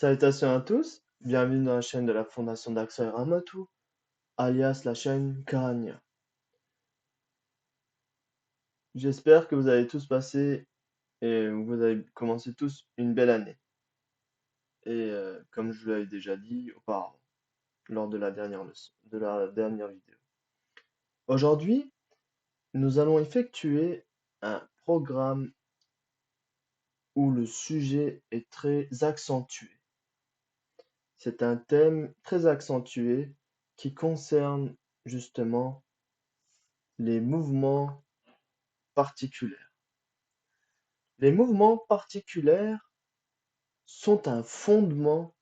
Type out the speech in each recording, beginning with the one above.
Salutations à tous, bienvenue dans la chaîne de la Fondation d'Axel Ramatou, alias la chaîne Karania. J'espère que vous avez tous passé et vous avez commencé tous une belle année. Et comme je vous l'avais déjà dit auparavant, lors de la dernière leçon, de la dernière vidéo. Aujourd'hui, nous allons effectuer un programme où le sujet est très accentué. C'est un thème très accentué qui concerne justement les mouvements particuliers. Les mouvements particuliers sont un fondement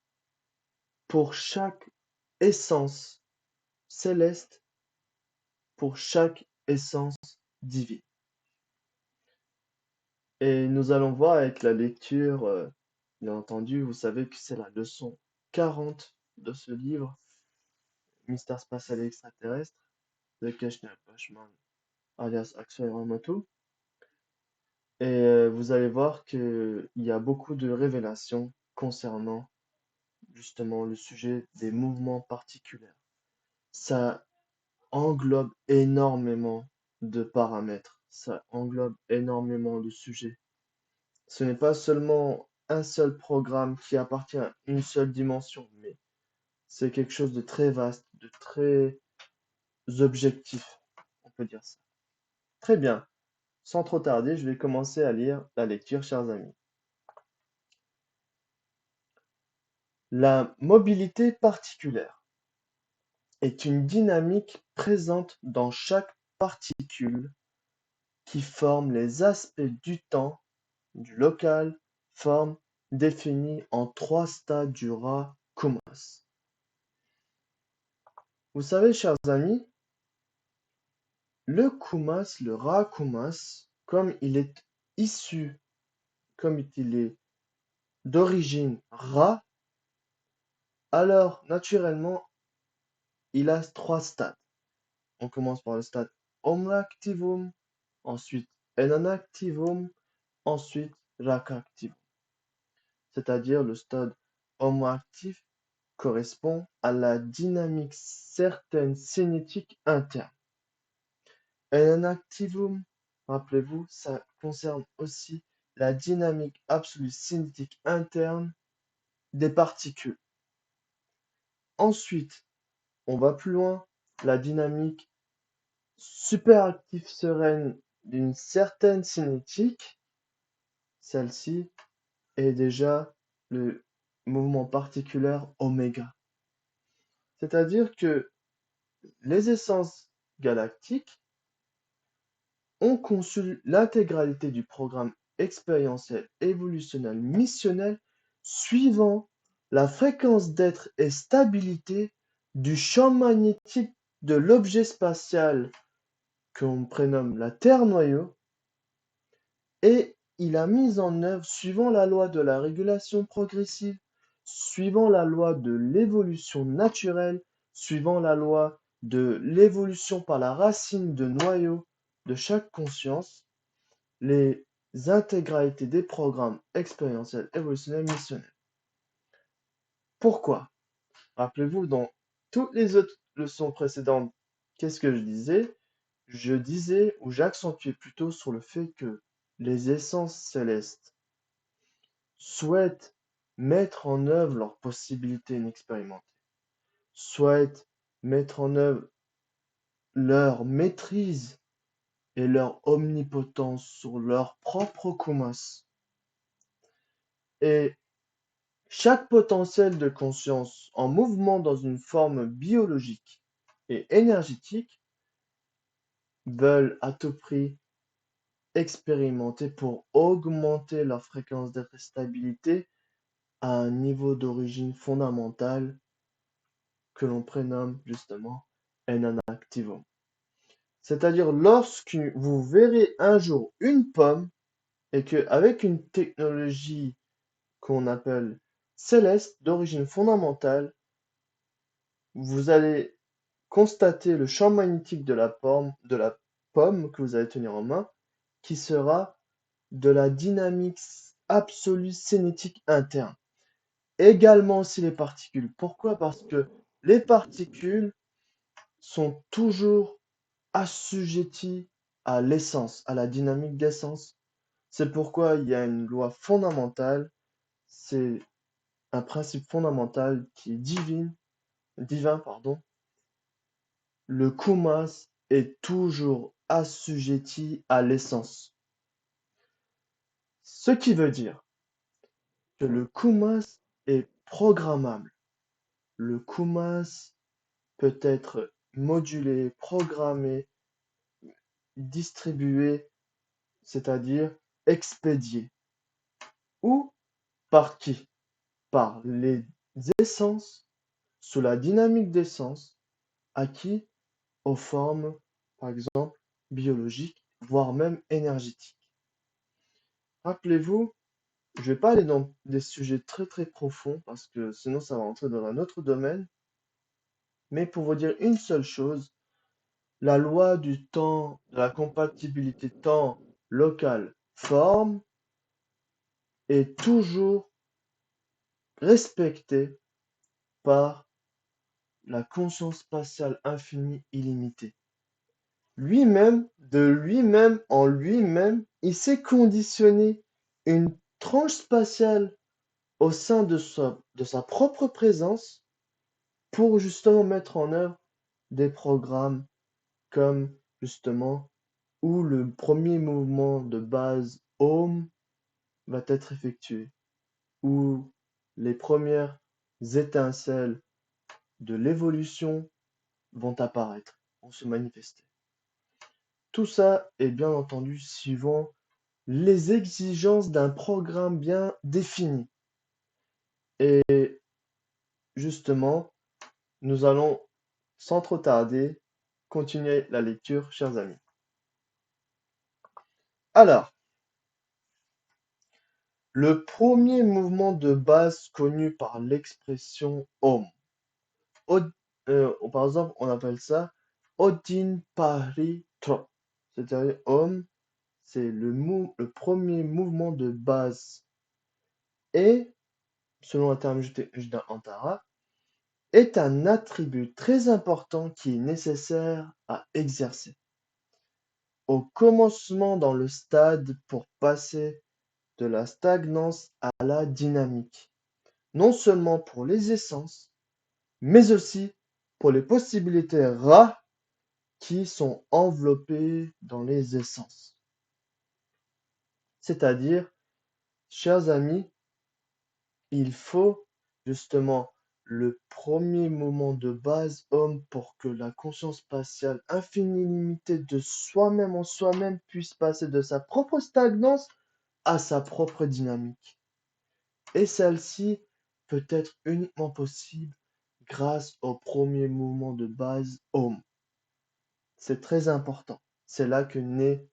pour chaque essence céleste, pour chaque essence divine. Et nous allons voir avec la lecture, bien entendu, vous savez que c'est la leçon 40 de ce livre, Mystère spatial et extraterrestre, de Keshner Bachman, alias Axel Ramatou. Et vous allez voir qu'il y a beaucoup de révélations concernant justement le sujet des mouvements particuliers. Ça englobe énormément de paramètres, ça englobe énormément de sujets. Ce n'est pas seulement un seul programme qui appartient à une seule dimension, mais c'est quelque chose de très vaste, de très objectif, on peut dire ça. Très bien, sans trop tarder, je vais commencer à lire la lecture, chers amis. La mobilité particulière est une dynamique présente dans chaque particule qui forme les aspects du temps, du local, forme définie en 3 stades du Ra-Kumas. Vous savez, chers amis, le Kumas, le Ra-Kumas, comme il est issu, comme il est d'origine Ra, alors naturellement, il a 3 stades. On commence par le stade Homo activum, ensuite Enon activum, ensuite Raka activum. C'est-à-dire le stade Homo actif correspond à la dynamique certaine cinétique interne. Enon activum, rappelez-vous, ça concerne aussi la dynamique absolue cinétique interne des particules. Ensuite, on va plus loin, la dynamique superactive sereine d'une certaine cinétique, celle-ci est déjà le mouvement particulier oméga. C'est-à-dire que les essences galactiques ont conçu l'intégralité du programme expérientiel évolutionnel missionnel suivant la fréquence d'être et stabilité du champ magnétique de l'objet spatial qu'on prénomme la Terre-noyau, et il a mis en œuvre, suivant la loi de la régulation progressive, suivant la loi de l'évolution naturelle, suivant la loi de l'évolution par la racine de noyau de chaque conscience, les intégralités des programmes expérientiels évolutionnels missionnels. Pourquoi? Rappelez-vous, dans toutes les autres leçons précédentes, qu'est-ce que je disais? Je disais, ou j'accentuais plutôt sur le fait que les essences célestes souhaitent mettre en œuvre leurs possibilités inexpérimentées, souhaitent mettre en œuvre leur maîtrise et leur omnipotence sur leur propre kumas. Et chaque potentiel de conscience en mouvement dans une forme biologique et énergétique veulent à tout prix expérimenter pour augmenter leur fréquence d'être et stabilité à un niveau d'origine fondamentale que l'on prénomme justement Enon activum. C'est-à-dire lorsque vous verrez un jour une pomme et qu'avec une technologie qu'on appelle céleste d'origine fondamentale, vous allez constater le champ magnétique de la pomme que vous allez tenir en main, qui sera de la dynamique absolue cinétique interne. également aussi les particules. Pourquoi? Parce que les particules sont toujours assujetties à l'essence, à la dynamique d'essence. C'est pourquoi il y a une loi fondamentale, c'est un principe fondamental qui est divin, pardon. Le Kumas est toujours assujetti à l'essence. Ce qui veut dire que le Kumas est programmable. Le Kumas peut être modulé, programmé, distribué, c'est-à-dire expédié. Ou par qui? Par les essences, sous la dynamique d'essence, acquis aux formes, par exemple, biologiques, voire même énergétiques. Rappelez-vous, je vais pas aller dans des sujets très très profonds parce que sinon ça va entrer dans un autre domaine, mais pour vous dire une seule chose, la loi du temps, de la compatibilité temps local forme est toujours respectée par la conscience spatiale infinie illimitée. Lui-même, de lui-même, en lui-même, il s'est conditionné une tranche spatiale au sein de sa propre présence pour justement mettre en œuvre des programmes comme justement où le premier mouvement de base Ohm va être effectué, où les premières étincelles de l'évolution vont apparaître, vont se manifester. Tout ça est bien entendu suivant les exigences d'un programme bien défini. Et justement, nous allons, sans trop tarder, continuer la lecture, chers amis. Alors, le premier mouvement de base connu par l'expression Om. Par exemple, on appelle ça Odin Pari Trop. C'est-à-dire Om, c'est le premier mouvement de base. Et, selon un terme Antara, est un attribut très important qui est nécessaire à exercer. Au commencement dans le stade pour passer de la stagnance à la dynamique, non seulement pour les essences, mais aussi pour les possibilités rares qui sont enveloppées dans les essences. C'est-à-dire, chers amis, il faut justement le premier moment de base homme pour que la conscience spatiale infinie limitée de soi-même en soi-même puisse passer de sa propre stagnance à sa propre dynamique. Et celle-ci peut être uniquement possible grâce au premier mouvement de base Om. C'est très important. C'est là que naît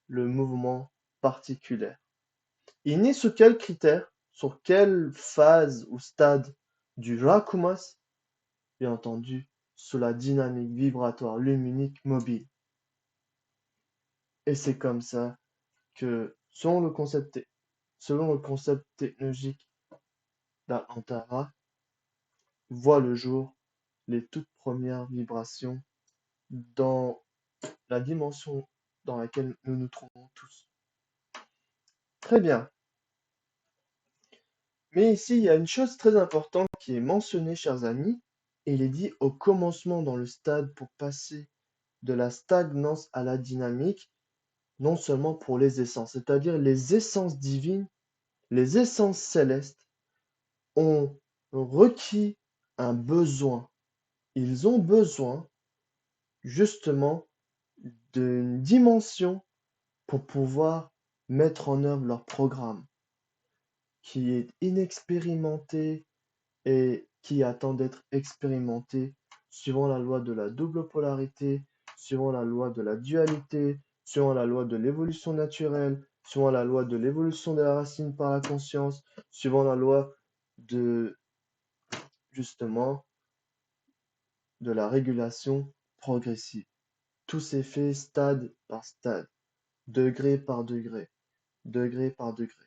le mouvement particulier. Il naît sous quels critères? Sur quelle phase ou stade du Rakumas? Bien entendu, sous la dynamique vibratoire luminique mobile. Et c'est comme ça que, selon le concept technologique d'Antara, voit le jour les toutes premières vibrations dans la dimension dans laquelle nous nous trouvons tous. Très bien. Mais ici, il y a une chose très importante qui est mentionnée, chers amis. Il est dit au commencement dans le stade pour passer de la stagnance à la dynamique, non seulement pour les essences, c'est-à-dire les essences divines, les essences célestes ont requis un besoin. Ils ont besoin justement d'une dimension pour pouvoir mettre en œuvre leur programme, qui est inexpérimenté et qui attend d'être expérimenté suivant la loi de la double polarité, suivant la loi de la dualité, suivant la loi de l'évolution naturelle, suivant la loi de l'évolution de la racine par la conscience, suivant la loi de, justement, de la régulation progressive. Tout s'est fait stade par stade, degré par degré, degré par degré.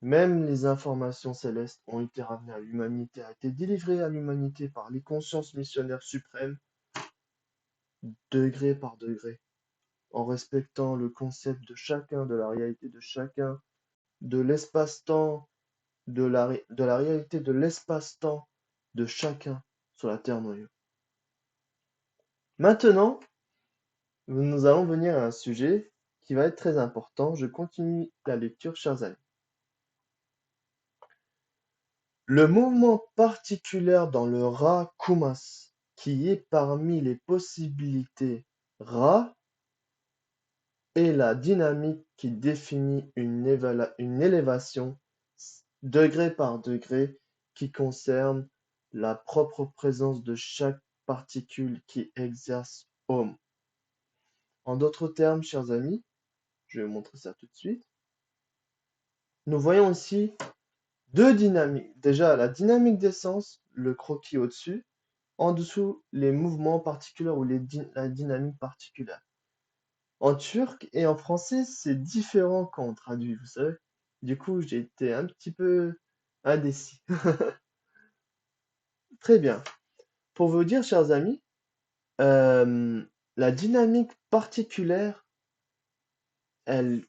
Même les informations célestes ont été ramenées à l'humanité, a été délivrées à l'humanité par les consciences missionnaires suprêmes, degré par degré, en respectant le concept de chacun, de la réalité de chacun, de l'espace-temps, de la réalité de l'espace-temps de chacun sur la Terre noyau. Maintenant, nous allons venir à un sujet qui va être très important. Je continue la lecture, chers amis. Le mouvement particulier dans le Ra Kumas, qui est parmi les possibilités Ra, est la dynamique qui définit une élévation degré par degré qui concerne la propre présence de chaque particule qui exerce Om. En d'autres termes, chers amis, je vais vous montrer ça tout de suite. Nous voyons ici deux dynamiques. Déjà, la dynamique d'essence, le croquis au-dessus. En dessous, les mouvements particuliers ou la dynamique particulière. En turc et en français, c'est différent quand on traduit, vous savez. Du coup, j'ai été un petit peu indécis. Très bien. Pour vous dire, chers amis, la dynamique particulière, elle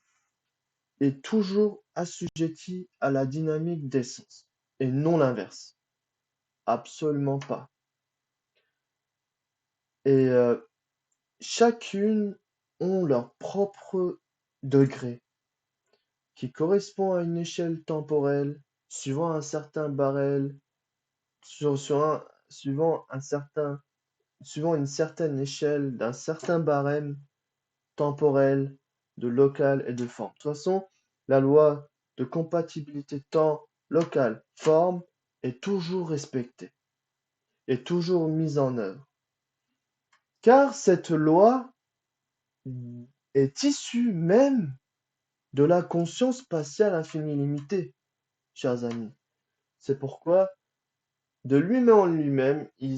est toujours assujettie à la dynamique d'essence et non l'inverse. Absolument pas. Et chacune ont leur propre degré qui correspond à une échelle temporelle suivant un certain barème, suivant une certaine échelle d'un certain barème temporel, de local et de forme. De toute façon, la loi de compatibilité temps, local, forme est toujours respectée, est toujours mise en œuvre. Car cette loi est issue même de la conscience spatiale infinie limitée, chers amis. C'est pourquoi, de lui-même en lui-même, il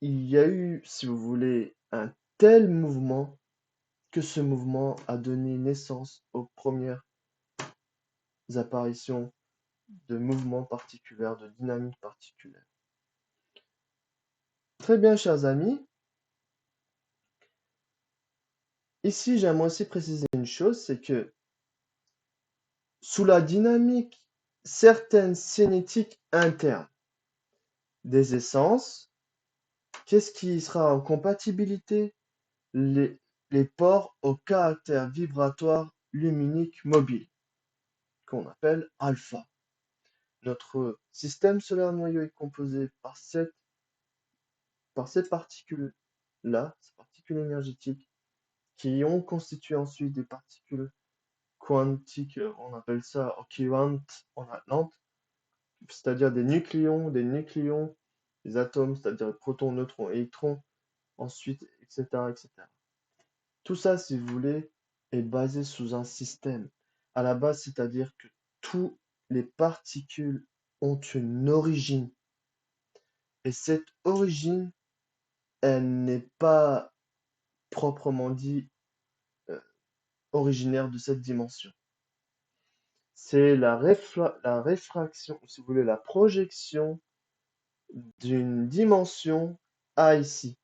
y a eu, si vous voulez, un tel mouvement que ce mouvement a donné naissance aux premières apparitions de mouvements particuliers, de dynamiques particulières. Très bien, chers amis. Ici, j'aimerais aussi préciser une chose, c'est que sous la dynamique certaines cinétiques internes des essences, qu'est-ce qui sera en compatibilité? Les, les ports au caractère vibratoire luminique mobile, qu'on appelle alpha. Notre système solaire noyau est composé par ces particules-là, ces particules énergétiques, qui ont constitué ensuite des particules quantiques, on appelle ça cohérentes en Atlante, c'est-à-dire des nucléons, des atomes, c'est-à-dire protons, neutrons, électrons, ensuite, etc., etc. Tout ça, si vous voulez, est basé sous un système. À la base, c'est-à-dire que toutes les particules ont une origine. Et cette origine, elle n'est pas proprement dit originaire de cette dimension. C'est la réfraction, si vous voulez, la projection d'une dimension à ici,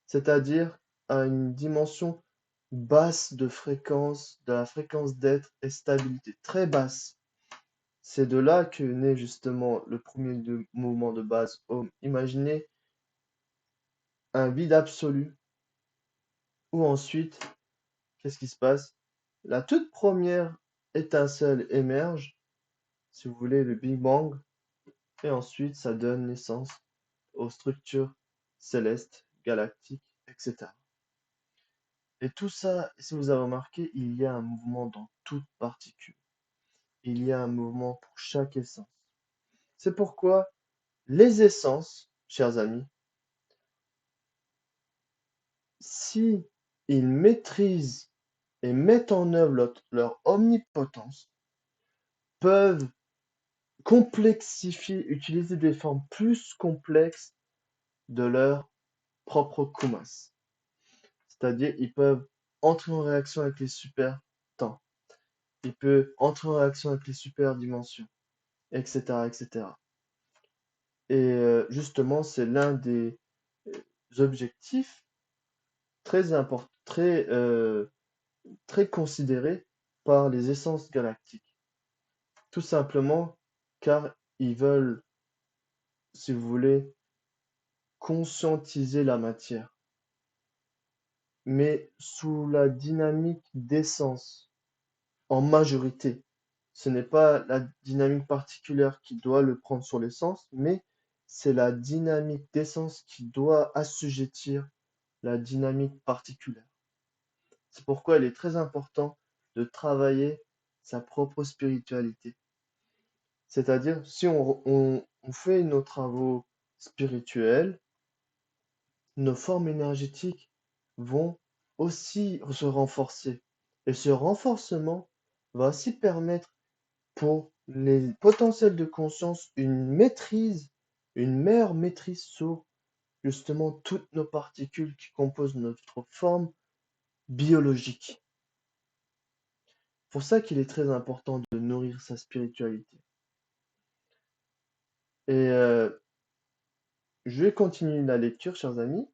c'est-à-dire à une dimension basse de fréquence, de la fréquence d'être et stabilité, très basse. C'est de là que naît justement le premier mouvement de base Om. Imaginez un vide absolu où ensuite, qu'est-ce qui se passe? La toute première étincelle émerge, si vous voulez, le Big Bang, et ensuite ça donne naissance aux structures célestes, galactiques, etc. Et tout ça, si vous avez remarqué, il y a un mouvement dans toute particule. Il y a un mouvement pour chaque essence. C'est pourquoi les essences, chers amis, si ils maîtrisent et mettent en œuvre leur omnipotence, peuvent complexifier, utiliser des formes plus complexes de leur propre kumas. C'est-à-dire, ils peuvent entrer en réaction avec les super temps. il peut entrer en réaction avec les superdimensions, etc., etc. Et justement, c'est l'un des objectifs très importants, très considérés par les essences galactiques. Tout simplement car ils veulent, si vous voulez, conscientiser la matière, mais sous la dynamique d'essence, en majorité. Ce n'est pas la dynamique particulière qui doit le prendre sur l'essence, mais c'est la dynamique d'essence qui doit assujettir la dynamique particulière. C'est pourquoi il est très important de travailler sa propre spiritualité. C'est-à-dire, si on fait nos travaux spirituels, nos formes énergétiques vont aussi se renforcer. Et ce renforcement va aussi permettre pour les potentiels de conscience une meilleure maîtrise sur justement toutes nos particules qui composent notre forme biologique. Pour ça qu'il est très important de nourrir sa spiritualité. Et je vais continuer la lecture, chers amis.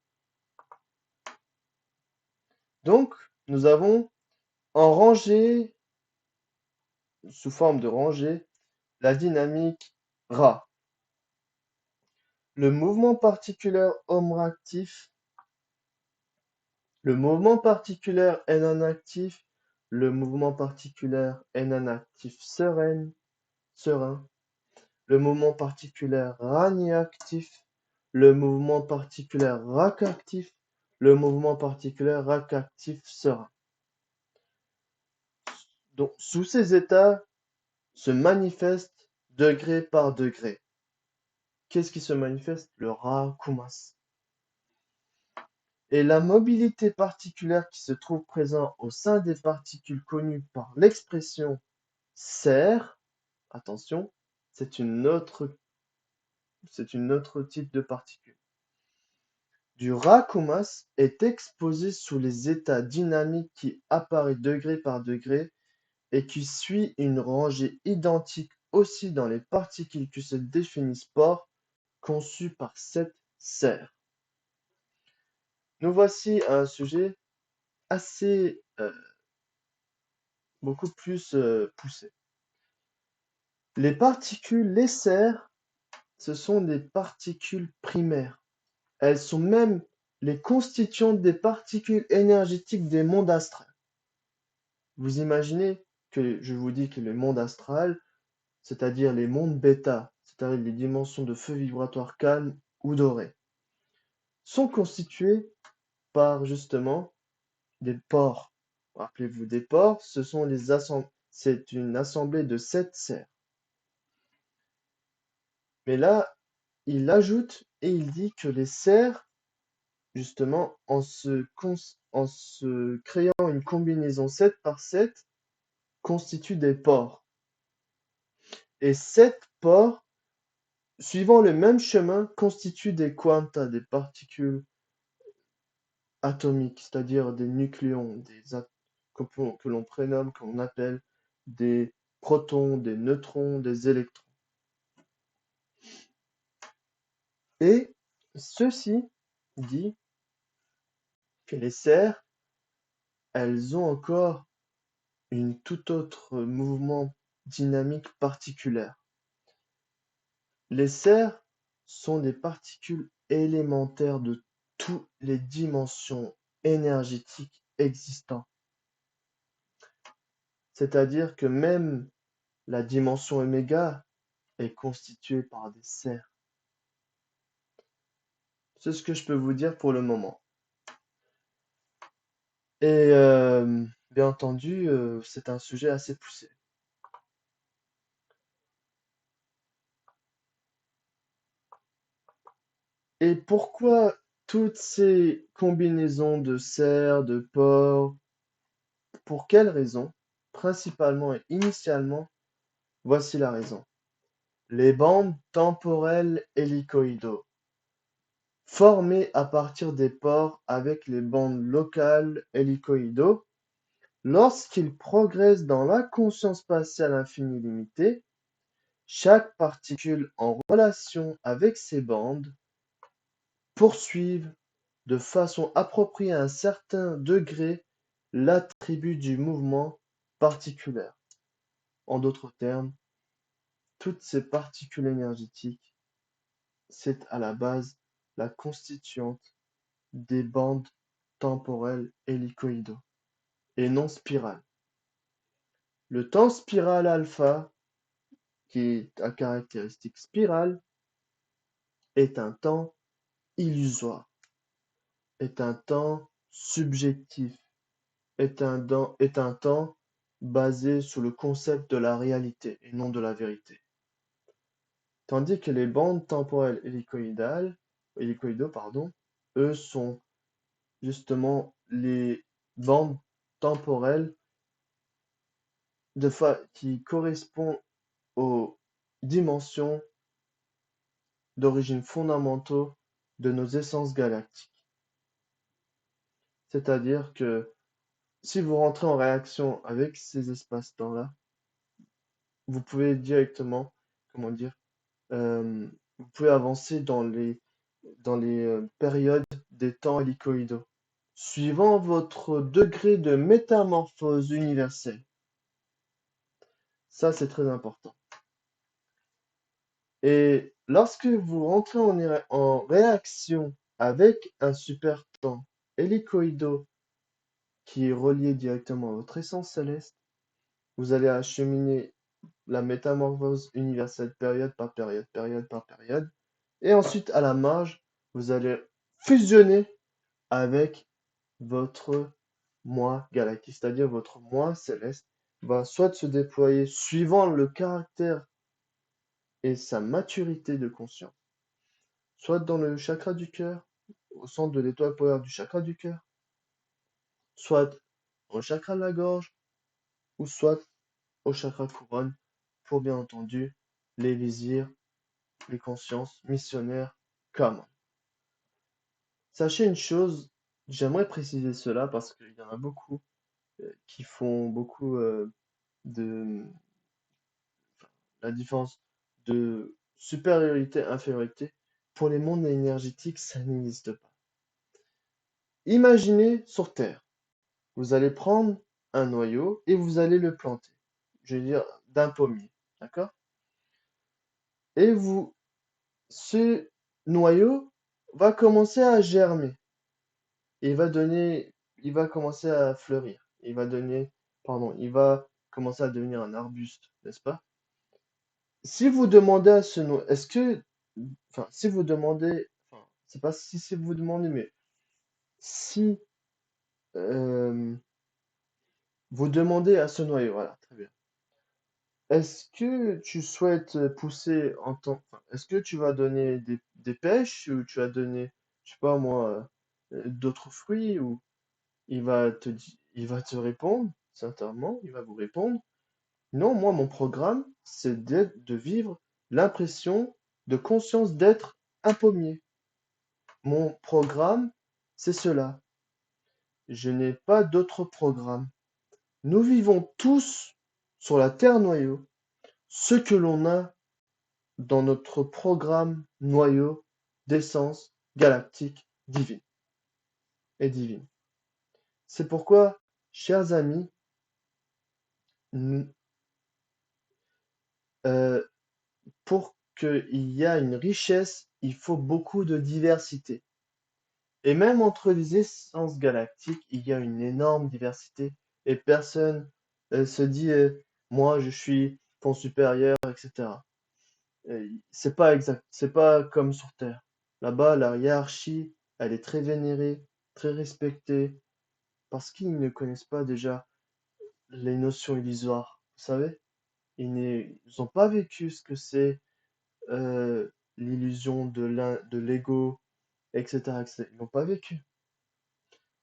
Donc, nous avons en rangée, sous forme de rangée, la dynamique Ra. Le mouvement particulier homme-actif, le mouvement particulier N1 actif, le mouvement particulier N1 actif serein, le mouvement particulier Rani actif, le mouvement particulier Rak actif, le mouvement particulier Rak actif serein. Donc, sous ces états se manifeste degré par degré. Qu'est-ce qui se manifeste? Le Rakumas. Et la mobilité particulière qui se trouve présente au sein des particules connues par l'expression serre, attention, c'est une autre type de particule. Du Rakumas est exposé sous les états dynamiques qui apparaît degré par degré et qui suit une rangée identique aussi dans les particules qui se définissent pores conçues par cette serre. Nous voici à un sujet assez beaucoup plus poussé. Les serres, ce sont des particules primaires. Elles sont même les constituantes des particules énergétiques des mondes astrales. Vous imaginez que je vous dis que le monde astral, c'est-à-dire les mondes bêta, c'est-à-dire les dimensions de feu vibratoire calme ou doré, sont constituées par justement des pores. Rappelez-vous des pores, c'est une assemblée de 7 serres. Mais là, il ajoute et il dit que les serres, justement, en se créant une combinaison 7 par 7, constituent des pores. Et 7 pores, suivant le même chemin, constituent des quanta, des particules atomiques, c'est-à-dire des nucléons, que l'on prénomme, qu'on appelle des protons, des neutrons, des électrons. Et ceci dit que les serres, elles ont encore une tout autre mouvement dynamique particulière. Les serres sont des particules élémentaires de toutes les dimensions énergétiques existantes. C'est-à-dire que même la dimension oméga est constituée par des serres. C'est ce que je peux vous dire pour le moment. Et bien entendu, c'est un sujet assez poussé. Et pourquoi toutes ces combinaisons de serres, de pores? Pour quelles raisons? Principalement et initialement, voici la raison. Les bandes temporelles hélicoïdaux, formées à partir des pores avec les bandes locales hélicoïdaux, Lorsqu'il progresse dans la conscience spatiale infinie limitée, chaque particule en relation avec ces bandes poursuivent de façon appropriée à un certain degré l'attribut du mouvement particulaire. En d'autres termes, toutes ces particules énergétiques, c'est à la base la constituante des bandes temporelles hélicoïdaux et non spirales. Le temps spiral alpha, qui est à caractéristique spirale, est un temps illusoire, est un temps subjectif, est un temps basé sur le concept de la réalité et non de la vérité. Tandis que les bandes temporelles hélicoïdaux, eux sont justement les bandes temporelles qui correspondent aux dimensions d'origine fondamentaux de nos essences galactiques. C'est-à-dire que si vous rentrez en réaction avec ces espaces-temps-là, vous pouvez directement, comment dire, vous pouvez avancer dans les périodes des temps hélicoïdaux, suivant votre degré de métamorphose universelle. Ça, c'est très important. Et lorsque vous rentrez en réaction avec un super temps hélicoïdaux qui est relié directement à votre essence céleste, vous allez acheminer la métamorphose universelle période par période, période par période. Et ensuite, à la marge, vous allez fusionner avec votre moi galactique, c'est-à-dire votre moi céleste va soit se déployer suivant le caractère et sa maturité de conscience, soit dans le chakra du cœur, au centre de l'étoile polaire du chakra du cœur, soit au chakra de la gorge, ou soit au chakra couronne, pour bien entendu les vizirs, les consciences missionnaires communs. Sachez une chose, j'aimerais préciser cela parce qu'il y en a beaucoup qui font beaucoup de la différence de supériorité, infériorité. Pour les mondes énergétiques, ça n'existe pas. Imaginez sur Terre, vous allez prendre un noyau et vous allez le planter, je veux dire d'un pommier, d'accord? Et ce noyau va commencer à germer. Il va commencer à fleurir. Il va commencer à devenir un arbuste, n'est-ce pas? Si vous demandez à ce noyau, si vous demandez, c'est pas si vous demandez, mais si euh, vous demandez à ce noyau, voilà, très bien. Est-ce que tu souhaites pousser est-ce que tu vas donner des pêches ou tu vas donner, je sais pas moi, d'autres fruits ou il va te répondre, sincèrement, il va vous répondre. Non, moi, mon programme, c'est de vivre l'impression de conscience d'être un pommier. Mon programme, c'est cela. Je n'ai pas d'autre programme. Nous vivons tous sur la Terre noyau ce que l'on a dans notre programme noyau d'essence galactique divine et divine. C'est pourquoi, chers amis, nous- euh, pour qu'il y ait une richesse, il faut beaucoup de diversité. Et même entre les essences galactiques, il y a une énorme diversité. Et personne se dit, moi, je suis ton supérieur, etc. C'est pas exact. C'est pas comme sur Terre. Là-bas, la hiérarchie, elle est très vénérée, très respectée, parce qu'ils ne connaissent pas déjà les notions illusoires. Vous savez, ils n'ont pas vécu ce que c'est l'illusion de l'ego, etc., etc. Ils n'ont pas vécu.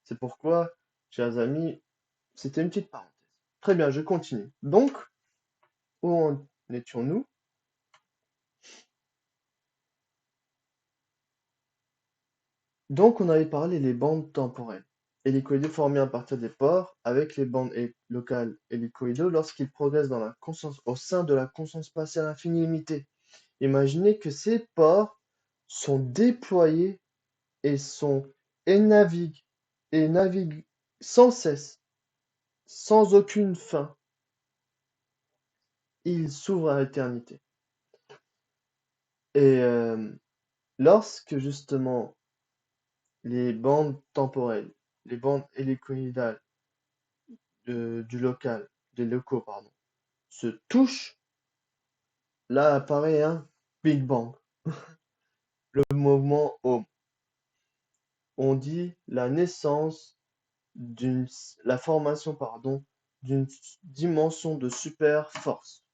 C'est pourquoi, chers amis, c'était une petite parenthèse. Très bien, je continue. Donc, où en étions-nous? Donc, on avait parlé des bandes temporelles. hélicoïdaux formés à partir des pores avec les bandes locales hélicoïdaux lorsqu'ils progressent dans la conscience, au sein de la conscience spatiale infinie limitée. Imaginez que ces pores sont déployés et sont et naviguent sans cesse, sans aucune fin. Ils s'ouvrent à l'éternité. Et lorsque justement les bandes temporelles, les bandes hélicoïdales du local, des locaux, pardon, se touchent, là apparaît un Big Bang, le mouvement Ohm. On dit la naissance la formation, pardon, d'une dimension de super force.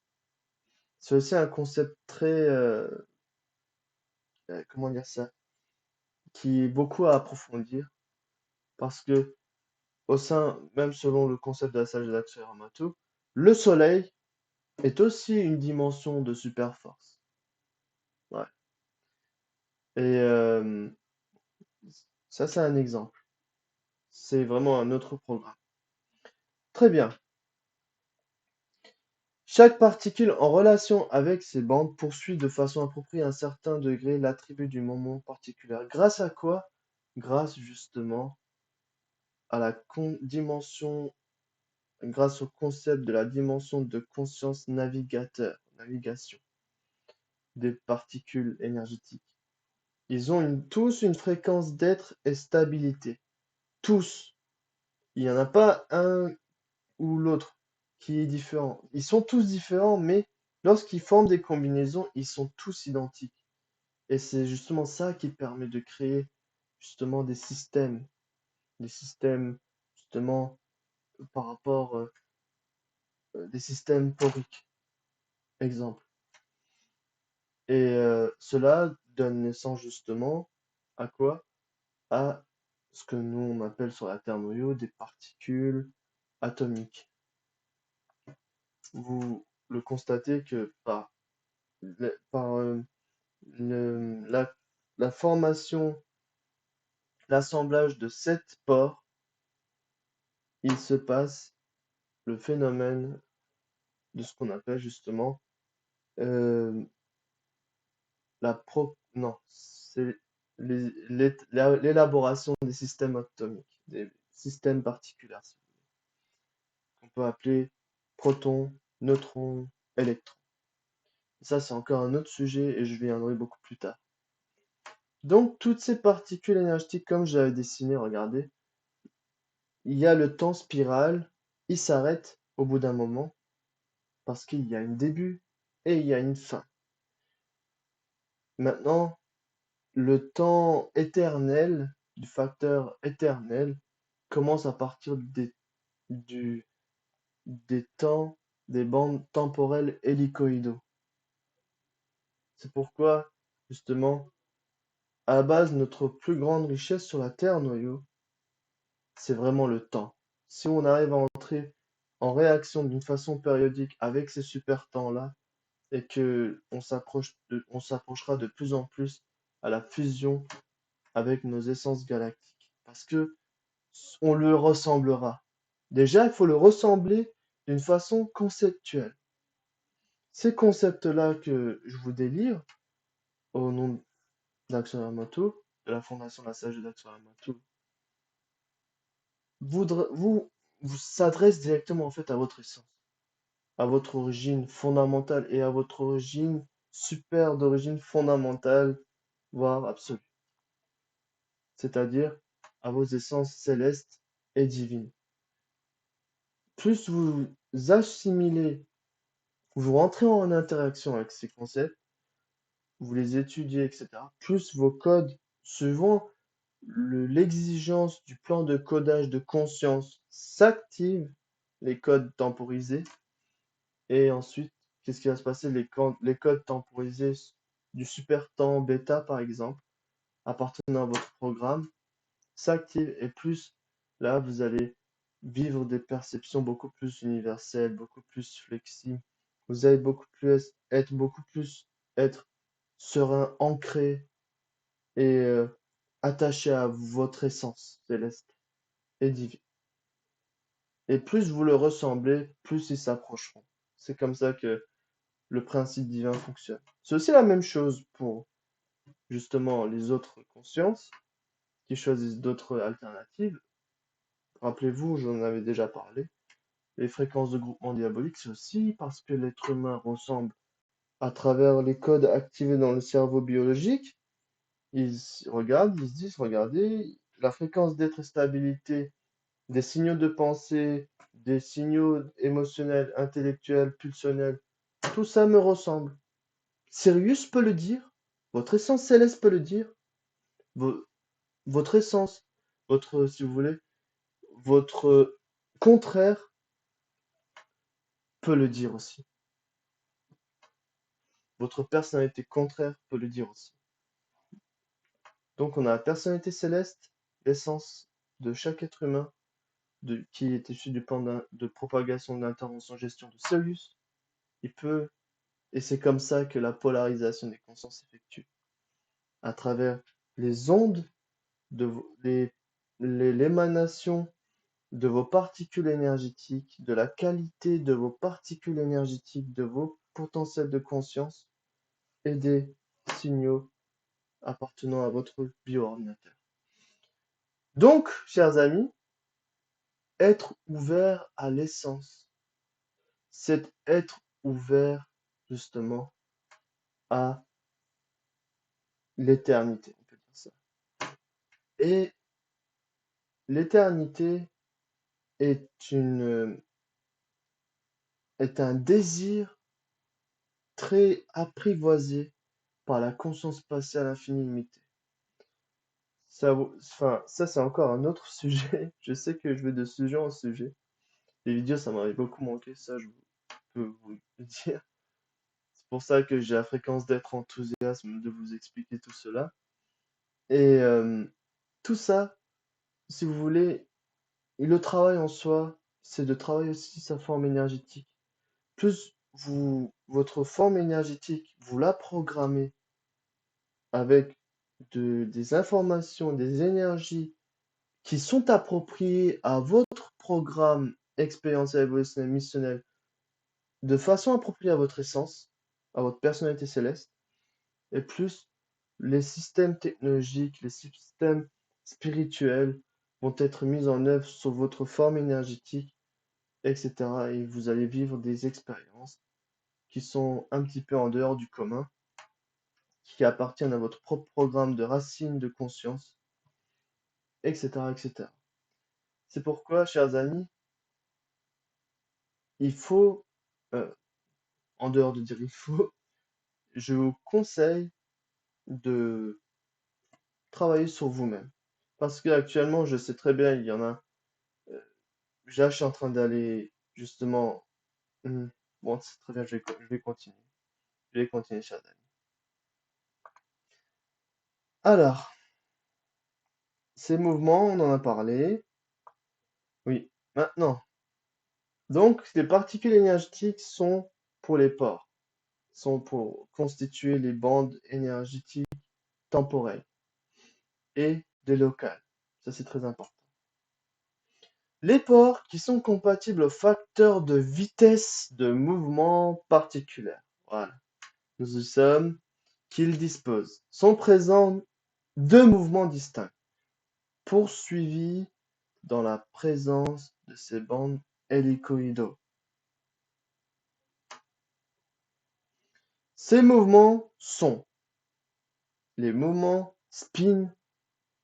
C'est aussi un concept très, comment dire ça, qui est beaucoup à approfondir parce que au sein, même selon le concept de la sagesse d'Axel-Ramatou, le Soleil est aussi une dimension de super force. Ouais. Et ça, c'est un exemple. C'est vraiment un autre programme. Très bien. Chaque particule en relation avec ces bandes poursuit de façon appropriée à un certain degré l'attribut du moment particulier. Grâce à quoi? Grâce justement à la dimension, grâce au concept de la dimension de conscience navigation des particules énergétiques. Ils ont tous une fréquence d'être et stabilité. Tous. Il n'y en a pas un ou l'autre qui est différent. Ils sont tous différents, mais lorsqu'ils forment des combinaisons, ils sont tous identiques. Et c'est justement ça qui permet de créer justement des systèmes justement par rapport des systèmes poriques, exemple. Et cela donne naissance justement à quoi? À ce que nous on appelle sur la Terre noyau des particules atomiques. Vous le constatez que par la formation, l'assemblage de 7 pores, il se passe le phénomène de ce qu'on appelle justement euh, non, c'est l'élaboration des systèmes atomiques, des systèmes particulaires, si vous voulez, qu'on peut appeler protons, neutrons, électrons. Ça, c'est encore un autre sujet et je viendrai beaucoup plus tard. Donc, toutes ces particules énergétiques, comme je l'avais dessiné, regardez, il y a le temps spirale, il s'arrête au bout d'un moment parce qu'il y a un début et il y a une fin. Maintenant, le temps éternel, du facteur éternel, commence à partir des temps des bandes temporelles hélicoïdaux. C'est pourquoi, justement, à la base, notre plus grande richesse sur la Terre, noyau, c'est vraiment le temps. Si on arrive à entrer en réaction d'une façon périodique avec ces super temps-là, et que on s'approchera de plus en plus à la fusion avec nos essences galactiques. Parce que on le ressemblera. Déjà, il faut le ressembler d'une façon conceptuelle. Ces concepts-là que je vous délivre au nom d'Axel Ramatou, de la Fondation La Sagesse d'Axel Ramatou, vous s'adresse directement en fait à votre essence, à votre origine fondamentale et à votre origine super d'origine fondamentale, voire absolue, c'est-à-dire à vos essences célestes et divines. Plus vous assimilez, vous rentrez en interaction avec ces concepts, vous les étudiez, etc., plus vos codes, suivant l'exigence du plan de codage de conscience, s'activent, les codes temporisés, et ensuite, qu'est-ce qui va se passer? Les codes temporisés du super temps bêta, par exemple, appartenant à votre programme, s'activent, et plus là, vous allez vivre des perceptions beaucoup plus universelles, beaucoup plus flexibles. Vous allez beaucoup plus être serein, ancré et attaché à votre essence céleste. et divin. Et plus vous le ressemblez, plus ils s'approcheront. C'est comme ça que le principe divin fonctionne. C'est aussi la même chose pour justement les autres consciences qui choisissent d'autres alternatives. Rappelez-vous, j'en avais déjà parlé. Les fréquences de groupement diabolique, c'est aussi parce que l'être humain ressemble à travers les codes activés dans le cerveau biologique. Ils regardent, ils se disent, regardez, la fréquence d'être et stabilité, des signaux de pensée, des signaux émotionnels, intellectuels, pulsionnels, tout ça me ressemble. Sirius peut le dire, votre essence céleste peut le dire, vo- votre essence, votre, si vous voulez, votre contraire peut le dire aussi. Votre personnalité contraire peut le dire aussi. Donc on a la personnalité céleste, l'essence de chaque être humain, qui est issu du plan de propagation d'intervention gestion de Sirius. Il peut, et c'est comme ça que la polarisation des consciences s'effectue, à travers les ondes de l'émanation de vos particules énergétiques, de la qualité de vos particules énergétiques, de vos potentiels de conscience et des signaux appartenant à votre bioordinateur. Donc, chers amis, être ouvert à l'essence, c'est être ouvert justement à l'éternité, on peut dire ça. Et l'éternité est est un désir très apprivoisé par la conscience spatiale infinie limitée. Enfin, ça c'est encore un autre sujet. Je sais que je vais de sujet en sujet. Les vidéos, ça m'avait beaucoup manqué, ça je peux vous le dire. C'est pour ça que j'ai la fréquence d'être enthousiasme de vous expliquer tout cela. Et tout ça, si vous voulez, et le travail en soi, c'est de travailler aussi sa forme énergétique. Plus votre forme énergétique, vous la programmez avec des informations, des énergies qui sont appropriées à votre programme expérientiel, évolutionnel, missionnel, de façon appropriée à votre essence, à votre personnalité céleste, et plus les systèmes technologiques, les systèmes spirituels vont être mis en œuvre sur votre forme énergétique, etc. Et vous allez vivre des expériences qui sont un petit peu en dehors du commun, qui appartiennent à votre propre programme de racine de conscience, etc., etc. C'est pourquoi, chers amis, il faut, euh, en dehors de dire il faut, je vous conseille de travailler sur vous-même. Parce qu'actuellement, je sais très bien, il y en a. Là, je suis en train d'aller justement. Bon, c'est très bien, je vais continuer. Je vais continuer, chers amis. Alors, ces mouvements, on en a parlé. Oui, maintenant. Donc, les particules énergétiques sont pour les pores, sont pour constituer les bandes énergétiques temporelles et des locales. Ça, c'est très important. Les pores qui sont compatibles aux facteurs de vitesse de mouvement particulière. Voilà. Nous y sommes qu'ils disposent. Sont présents deux mouvements distincts, poursuivis dans la présence de ces bandes hélicoïdaux. Ces mouvements sont les mouvements spin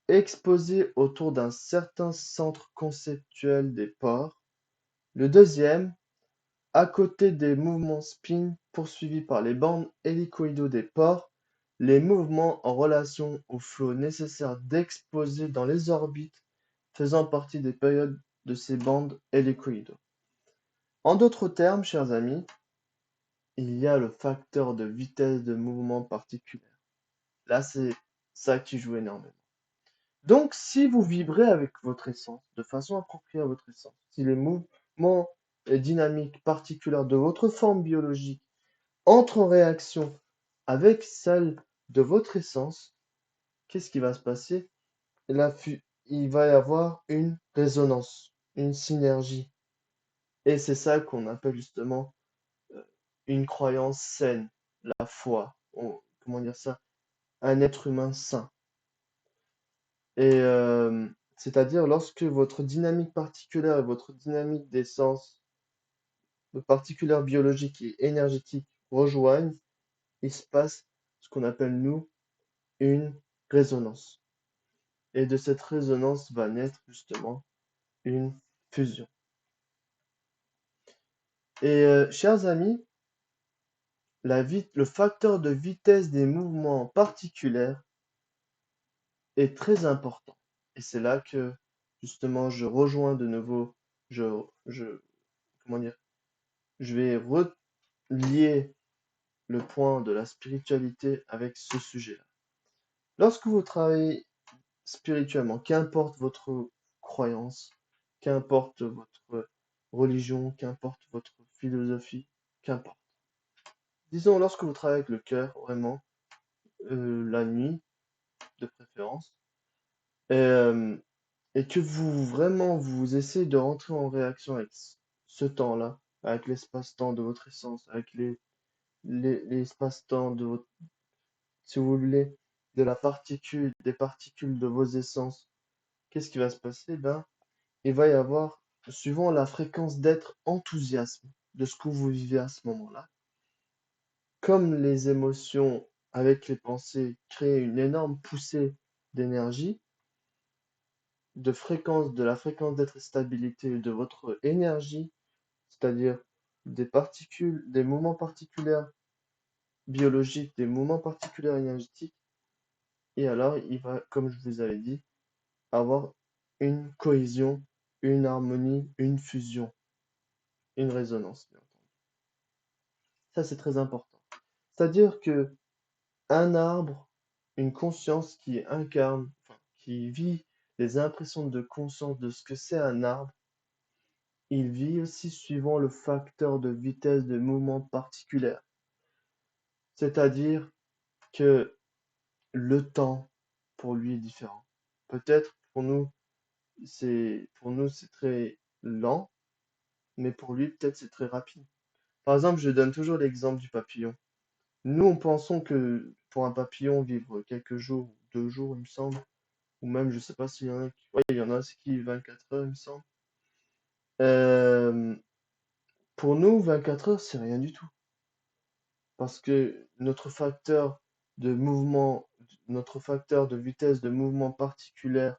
exposés autour d'un certain centre conceptuel des pores. Le deuxième, à côté des mouvements spin poursuivis par les bandes hélicoïdaux des pores, les mouvements en relation au flot nécessaire d'exposer dans les orbites faisant partie des périodes de ces bandes hélicoïdaux. En d'autres termes, chers amis, il y a le facteur de vitesse de mouvement particulière. Là, c'est ça qui joue énormément. Donc, si vous vibrez avec votre essence, de façon appropriée à votre essence, si les mouvements et dynamiques particulières de votre forme biologique entrent en réaction avec celle de votre essence, qu'est-ce qui va se passer? il va y avoir une résonance, une synergie. Et c'est ça qu'on appelle justement euh, une croyance saine, la foi. Comment dire ça? Un être humain sain. Et c'est-à-dire lorsque votre dynamique particulière et votre dynamique d'essence particulière biologique et énergétique rejoignent, il se passe ce qu'on appelle, nous, une résonance. Et de cette résonance va naître justement une fusion. Et chers amis, le facteur de vitesse des mouvements particuliers est très important. Et c'est là que justement je rejoins de nouveau, je comment dire, je vais relier le point de la spiritualité avec ce sujet-là. Lorsque vous travaillez spirituellement, qu'importe votre croyance, qu'importe votre religion, qu'importe votre philosophie, qu'importe. Disons, lorsque vous travaillez avec le cœur, vraiment, la nuit, de préférence, et, euh, et que vous essayez de rentrer en réaction avec ce temps-là, avec l'espace-temps de votre essence, avec l'espace-temps de votre, si vous voulez, des particules de vos essences, qu'est-ce qui va se passer? Ben, il va y avoir, suivant la fréquence d'être enthousiasme de ce que vous vivez à ce moment-là, comme les émotions avec les pensées créent une énorme poussée d'énergie, de la fréquence d'être et stabilité de votre énergie, c'est-à-dire des particules, des moments particuliers biologiques, des moments particuliers énergétiques, et alors il va, comme je vous avais dit, avoir une cohésion, une harmonie, une fusion, une résonance, bien entendu. Ça, c'est très important. C'est-à-dire que un arbre, une conscience qui incarne, enfin, qui vit les impressions de conscience de ce que c'est un arbre, il vit aussi suivant le facteur de vitesse de mouvement particulière. C'est-à-dire que le temps, pour lui, est différent. Peut-être pour nous, c'est très lent, mais pour lui, peut-être c'est très rapide. Par exemple, je donne toujours l'exemple du papillon. Nous, on pensons que pour un papillon, vivre quelques jours, 2 jours, il me semble, ou même, je sais pas s'il y en a qui, ouais, il y en a qui vivent 24 heures, il me semble. Euh, pour nous, 24 heures, c'est rien du tout. Parce que notre facteur de vitesse de mouvement particulière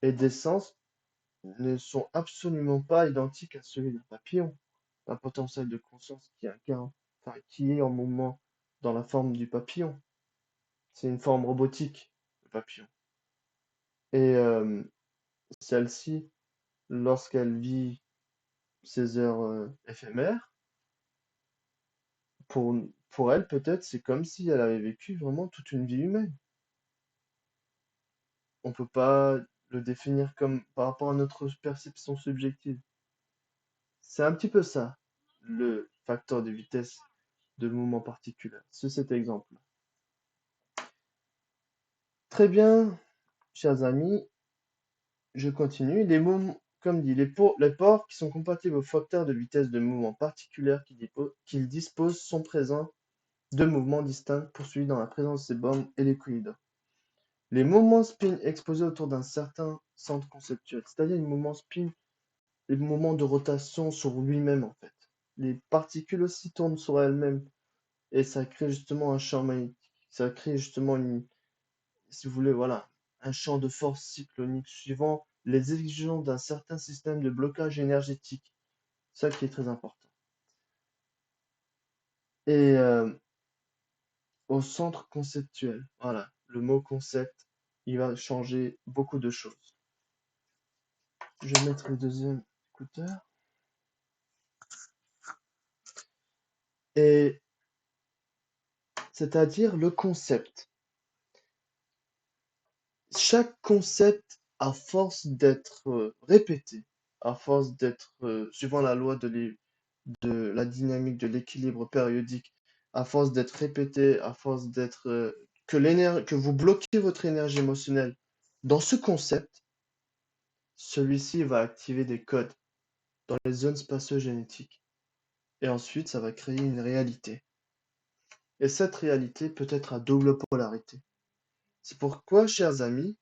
et d'essence ne sont absolument pas identiques à celui d'un papillon. Un potentiel de conscience qui incarne, enfin, qui est en mouvement dans la forme du papillon. C'est une forme robotique, le papillon. Et celle-ci, lorsqu'elle vit ses heures éphémères, pour, pour elle, peut-être, c'est comme si elle avait vécu vraiment toute une vie humaine. On peut pas le définir comme par rapport à notre perception subjective. C'est un petit peu ça, le facteur de vitesse de mouvement particulier, c'est cet exemple. Très bien, chers amis, je continue. Comme dit, les ports qui sont compatibles aux facteurs de vitesse de mouvement particulière qu'ils disposent sont présents de mouvements distincts poursuivis dans la présence de ces bornes et l'équilibre. Les moments spin exposés autour d'un certain centre conceptuel, c'est-à-dire les moments spin, les moments de rotation sur lui-même en fait. Les particules aussi tournent sur elles-mêmes et ça crée justement un champ magnétique. Ça crée justement si vous voulez, voilà, un champ de force cyclonique suivant les exigences d'un certain système de blocage énergétique. Ça qui est très important. Et au centre conceptuel, voilà, le mot concept, il va changer beaucoup de choses. Je vais mettre le deuxième écouteur. Et c'est-à-dire le concept. Chaque concept, à force d'être répété, à force d'être, suivant la loi de la dynamique de l'équilibre périodique, à force d'être répété, à force d'être que vous bloquez votre énergie émotionnelle dans ce concept, celui-ci va activer des codes dans les zones spatio-génétiques. Et ensuite, ça va créer une réalité. Et cette réalité peut être à double polarité. C'est pourquoi, chers amis,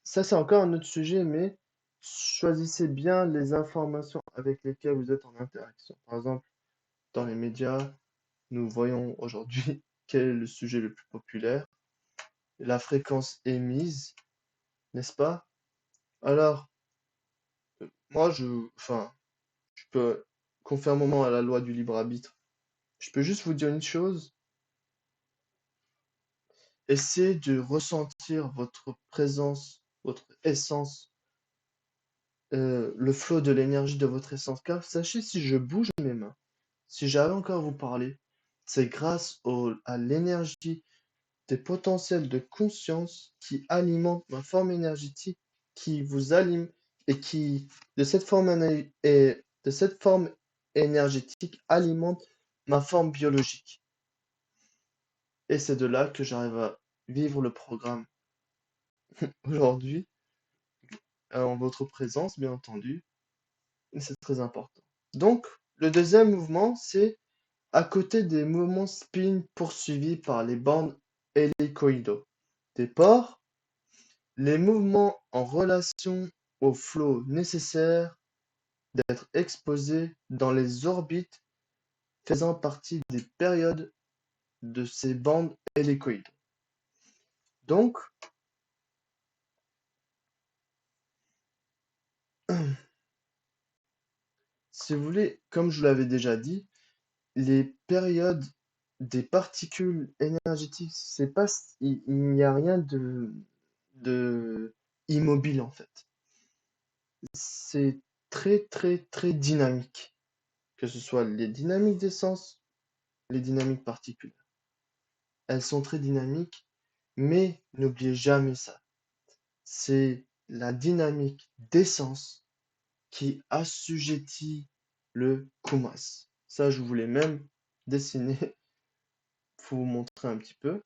ça c'est encore un autre sujet, mais choisissez bien les informations avec lesquelles vous êtes en interaction. Par exemple, dans les médias, nous voyons aujourd'hui quel est le sujet le plus populaire, la fréquence émise, n'est-ce pas? Alors, moi, je peux, conformément à la loi du libre arbitre, je peux juste vous dire une chose, essayez de ressentir votre présence, votre essence, le flot de l'énergie de votre essence. Car sachez, si je bouge mes mains, si j'arrive encore à vous parler, c'est grâce à l'énergie des potentiels de conscience qui alimentent ma forme énergétique, qui vous alimente et qui, de cette forme énergétique, alimente ma forme biologique. Et c'est de là que j'arrive à vivre le programme aujourd'hui, en votre présence, bien entendu, et c'est très important. Donc, le deuxième mouvement, c'est à côté des mouvements spin poursuivis par les bandes hélicoïdaux des pores, les mouvements en relation au flot nécessaire d'être exposés dans les orbites faisant partie des périodes de ces bandes hélicoïdes. Donc, si vous voulez, comme je vous l'avais déjà dit, les périodes des particules énergétiques, c'est pas, il n'y a rien de immobile en fait. C'est très très très dynamique, que ce soit les dynamiques d'essence, les dynamiques particulaires. Elles sont très dynamiques, mais n'oubliez jamais ça. C'est la dynamique d'essence qui assujettit le Kumas. Ça, je voulais même dessiner pour vous montrer un petit peu.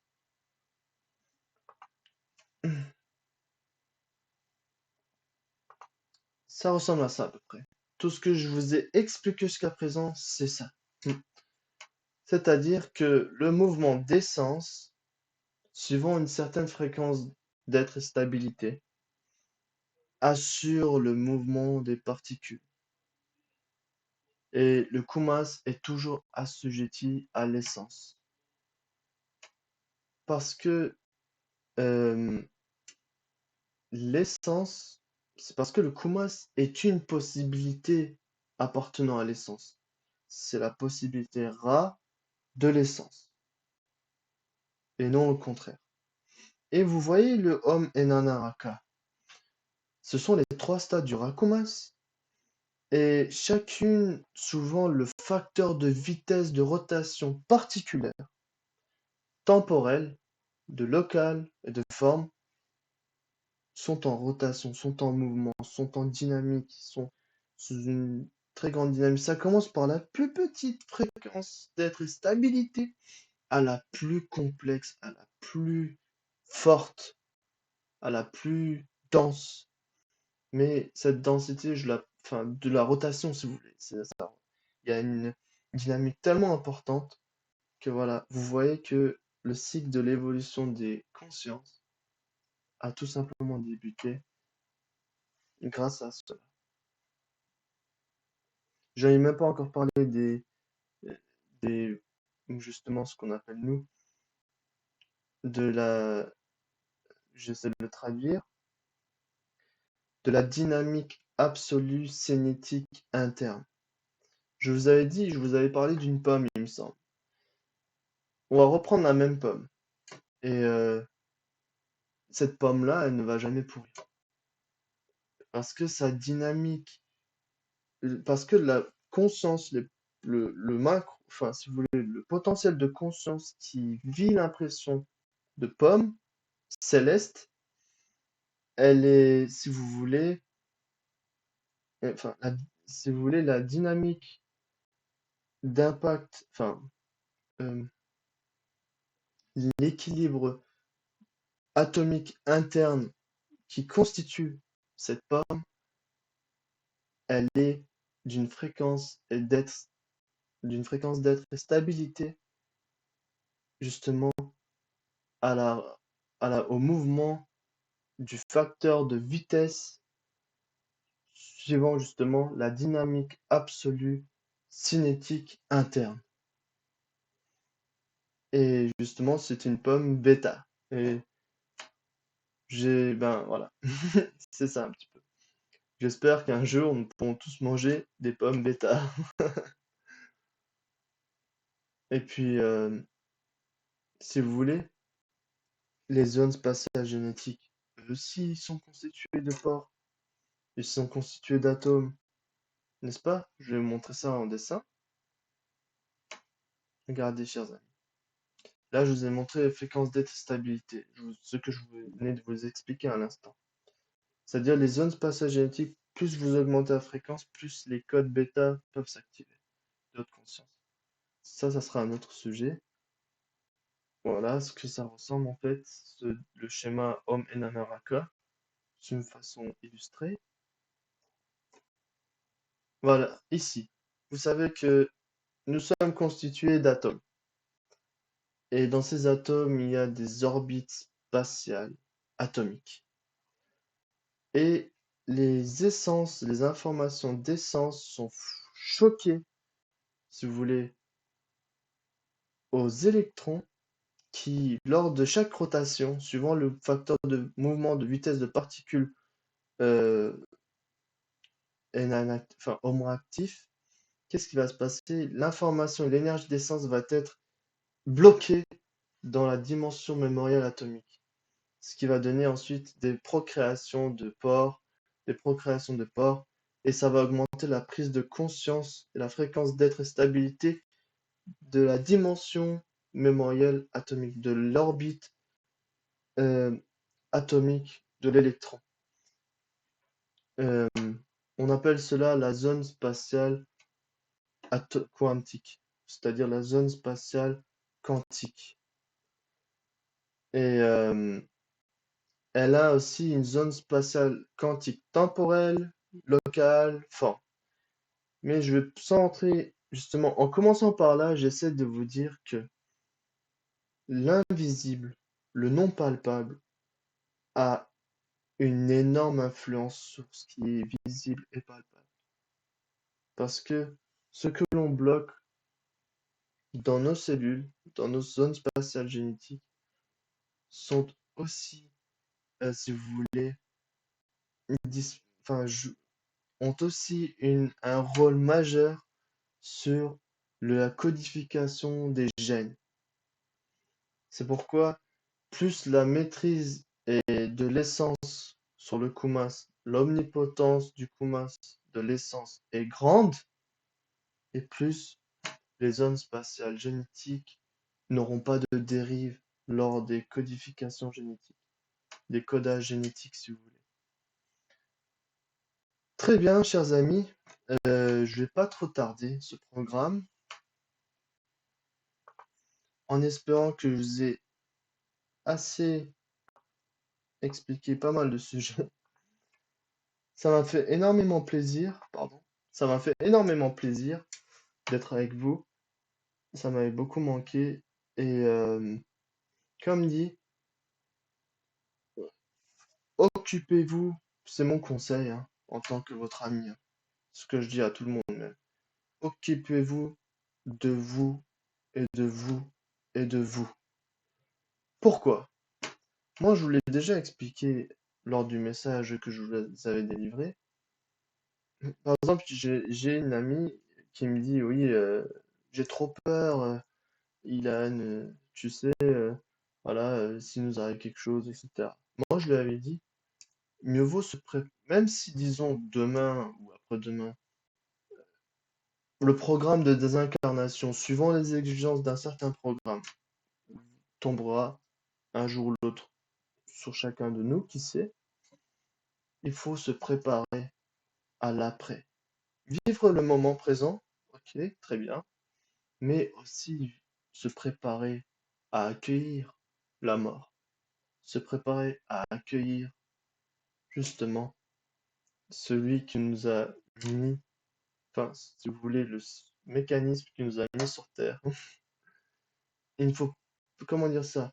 Ça ressemble à ça à peu près. Tout ce que je vous ai expliqué jusqu'à présent, c'est ça. C'est-à-dire que le mouvement d'essence, suivant une certaine fréquence d'être et stabilité, assure le mouvement des particules. Et le Kumas est toujours assujetti à l'essence. Parce que l'essence, c'est parce que le Kumas est une possibilité appartenant à l'essence. C'est la possibilité Ra de l'essence, et non le contraire. Et vous voyez le Om et Nanaraka. Ce sont les trois stades du Rakumas, et chacune souvent le facteur de vitesse de rotation particulière, temporelle, de local et de forme, sont en rotation, sont en mouvement, sont en dynamique, sont sous une très grande dynamique. Ça commence par la plus petite fréquence d'être et stabilité à la plus complexe, à la plus forte, à la plus dense. Mais cette densité, enfin, de la rotation, si vous voulez, c'est ça. Il y a une dynamique tellement importante que voilà, vous voyez que le cycle de l'évolution des consciences a tout simplement débuté grâce à cela. Je n'ai même pas encore parlé des justement ce qu'on appelle nous, de la, j'essaie de le traduire, de la dynamique absolue cinétique interne. Je vous avais parlé d'une pomme, il me semble. On va reprendre la même pomme. Et cette pomme-là, elle ne va jamais pourrir. Parce que sa dynamique, parce que la conscience, le macro, enfin, si vous voulez, le potentiel de conscience qui vit l'impression de pomme céleste, elle est, si vous voulez, enfin, si vous voulez, la dynamique d'impact, enfin, euh, l'équilibre atomique interne qui constitue cette pomme, elle est d'une fréquence et d'être et stabilité justement à au mouvement du facteur de vitesse suivant justement la dynamique absolue cinétique interne. Et justement, c'est une pomme bêta. Et ben voilà, c'est ça un petit peu. J'espère qu'un jour, nous pourrons tous manger des pommes bêta. Et puis, si vous voulez, les zones spatiales génétiques, eux aussi, sont constituées de pores. Ils sont constitués d'atomes, n'est-ce pas? Je vais vous montrer ça en dessin. Regardez, chers amis. Là, je vous ai montré les fréquences d'état stabilité, ce que je venais de vous expliquer à l'instant. C'est-à-dire les zones spatiales génétiques, plus vous augmentez la fréquence, plus les codes bêta peuvent s'activer de votre conscience. Ça sera un autre sujet. Voilà ce que ça ressemble en fait, le schéma Om Enanaraka, d'une façon illustrée. Voilà, ici. Vous savez que nous sommes constitués d'atomes. Et dans ces atomes, il y a des orbites spatiales atomiques. Et les essences, les informations d'essence sont choquées, si vous voulez, aux électrons qui, lors de chaque rotation, suivant le facteur de mouvement de vitesse de particules euh, homo actif, qu'est-ce qui va se passer? L'information et l'énergie d'essence va être bloquée dans la dimension mémorielle atomique, ce qui va donner ensuite des procréations de pores, et ça va augmenter la prise de conscience et la fréquence d'être et stabilité de la dimension mémorielle atomique, de l'orbite euh, atomique de l'électron. Euh, on appelle cela la zone spatiale quantique, c'est-à-dire la zone spatiale quantique. Et elle a aussi une zone spatiale quantique temporelle, locale, forme. Mais je vais sans entrer, justement, en commençant par là, j'essaie de vous dire que l'invisible, le non palpable, a une énorme influence sur ce qui est visible et palpable. Parce que ce que l'on bloque dans nos cellules, dans nos zones spatiales génétiques, sont aussi, si vous voulez, ont aussi un rôle majeur sur la codification des gènes. C'est pourquoi plus la maîtrise de l'essence sur le Kumas, l'omnipotence du Kumas de l'essence est grande, et plus les zones spatiales génétiques n'auront pas de dérive lors des codifications génétiques, des codages génétiques si vous voulez. Très bien, chers amis, je vais pas trop tarder ce programme, en espérant que je vous ai assez expliqué pas mal de sujets. Ça m'a fait énormément plaisir, ça m'a fait énormément plaisir d'être avec vous. Ça m'avait beaucoup manqué. Et comme dit, occupez-vous, c'est mon conseil hein, en tant que votre ami, hein, ce que je dis à tout le monde même. Occupez-vous de vous et de vous et de vous. Pourquoi? Moi, je vous l'ai déjà expliqué lors du message que je vous avais délivré. Par exemple, j'ai une amie qui me dit, oui, j'ai trop peur, Ilan, tu sais, voilà, s'il nous arrive quelque chose, etc. Moi, je lui avais dit, mieux vaut se préparer, même si, disons, demain ou après-demain, le programme de désincarnation, suivant les exigences d'un certain programme, tombera un jour ou l'autre sur chacun de nous, qui sait, il faut se préparer à l'après. Vivre le moment présent, ok, très bien, mais aussi se préparer à accueillir la mort, se préparer à accueillir justement celui qui nous a mis, enfin, si vous voulez, mécanisme qui nous a mis sur Terre. Il ne faut, comment dire ça?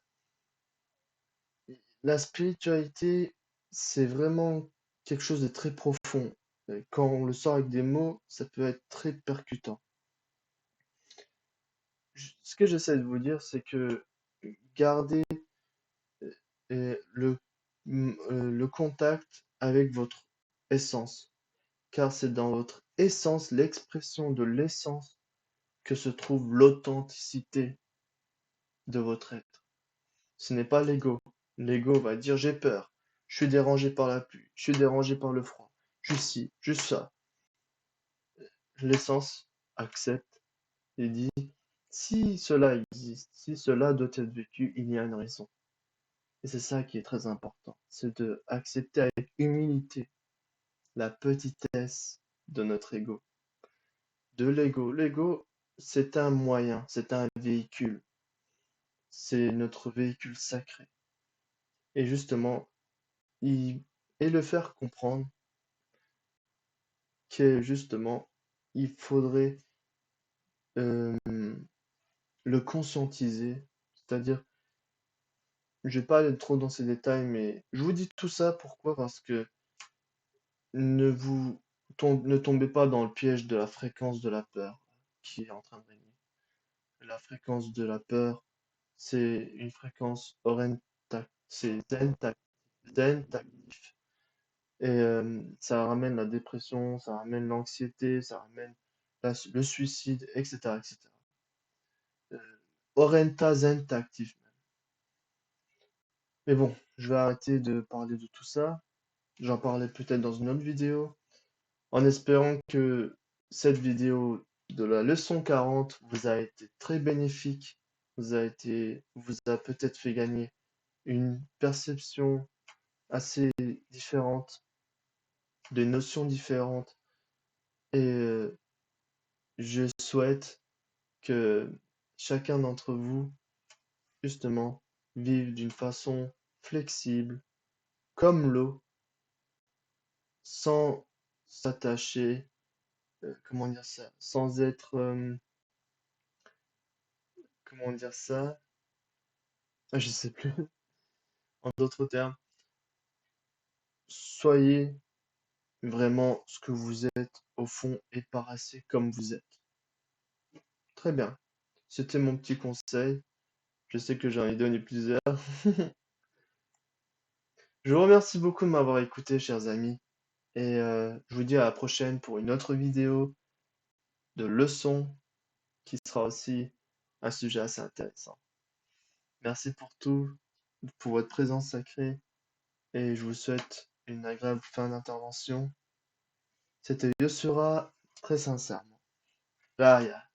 La spiritualité, c'est vraiment quelque chose de très profond. Quand on le sort avec des mots, ça peut être très percutant. Ce que j'essaie de vous dire, c'est que gardez le, le contact avec votre essence, car c'est dans votre essence, l'expression de l'essence, que se trouve l'authenticité de votre être. Ce n'est pas l'ego. L'ego va dire j'ai peur, je suis dérangé par la pluie, je suis dérangé par le froid, je suis ci, je suis ça. L'essence accepte et dit si cela existe, si cela doit être vécu, il y a une raison. Et c'est ça qui est très important, c'est de accepter avec humilité la petitesse de notre ego, de l'ego. L'ego, c'est un moyen, c'est un véhicule, c'est notre véhicule sacré. Et justement, et le faire comprendre que justement, il faudrait euh, le conscientiser, c'est-à-dire, je vais pas aller trop dans ces détails, mais je vous dis tout ça pourquoi? Parce que ne tombez pas dans le piège de la fréquence de la peur qui est en train de régner. La fréquence de la peur, c'est une fréquence c'est zen tactif. Et ça ramène la dépression, ça ramène l'anxiété, ça ramène le suicide, etc., etc. Orenta zen tactif. Mais bon, je vais arrêter de parler de tout ça. J'en parlerai peut-être dans une autre vidéo, en espérant que cette vidéo de la leçon 40 vous a été très bénéfique, vous a peut-être fait gagner une perception assez différente, des notions différentes. Et je souhaite que chacun d'entre vous, justement, vive d'une façon flexible, comme l'eau, sans s'attacher, comment dire ça, sans être, comment dire ça, ah, je sais plus, en d'autres termes, soyez vraiment ce que vous êtes au fond et paraissez comme vous êtes. Très bien. C'était mon petit conseil. Je sais que j'en ai donné plusieurs. Je vous remercie beaucoup de m'avoir écouté, chers amis, et je vous dis à la prochaine pour une autre vidéo de leçons qui sera aussi un sujet assez intéressant. Merci pour tout, pour votre présence sacrée, et je vous souhaite une agréable fin d'intervention. C'était Yosura, très sincèrement. Raya.